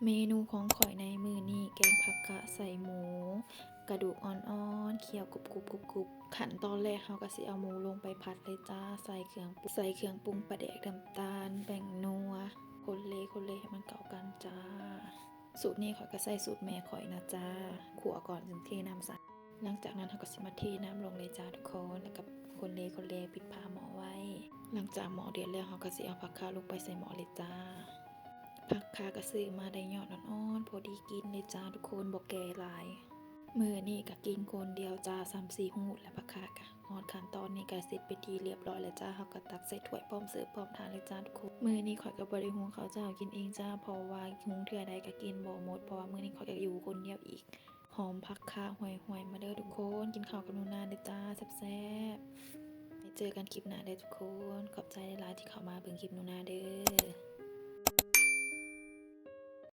เมนูของข่อยในมื้อนี้แกงผักกะใส่หมู กระดูกอ่อนๆเคี่ยวกรุบๆๆขั้นตอนแรกเราก็สิเอาหมูลงไปผัดเลยจ้าใส่เครื่องปรุงปลาแดกน้ำตาลแป้งนัวคนเลให้มันเข้ากันจ้าสูตรนี้ข่อยก็ใส่สูตรแม่ข่อยนะจ้าขั่วก่อนจึงเทน้ำใส่หลังจากนั้นเราก็สิมาเทน้ำลงเลยจ้าทุกคนแล้วก็คนเลปิดฝาหม้อไว้หลังจากหม้อเดือดแล้วเราก็สิเอาผักกะลงไปใส่หม้อเลยจ้า ผักคากระซื้อมาได้ยอดอ่อนๆพอดีกินเลยจ้าทุกคนบอกแก่หลายมื้อนี้ก็กินคนเดียวจ้า3-4หูดแล้วผักคากะฮอดขั้นตอนนี้ก็เสร็จไปนทีเรียบร้อยแล้วจ้าเฮาก็ตักใส่ถ้วยพร้อมเสิร์ฟพร้อมทานเลยจ้าทุกคนมื้อนี้ข่อยก็บ่ได้หุงข้าวเจ้ากินเองจ้าเพราะว่าหุงเทื่อใดก็กินบ่หมดเพราะว่ามื้อนี้ข่อยก็อยู่คนเดียวอีกหอมผักข่าห่วยๆมาเด้อทุกคนกินข้าวกับหนูนาเด้อจ้าแซ่บๆไว้เจอกันคลิปหน้าเด้อทุกคนขอบใจหลายๆที่เข้ามาเบิ่งคลิปหนูนาเด้อ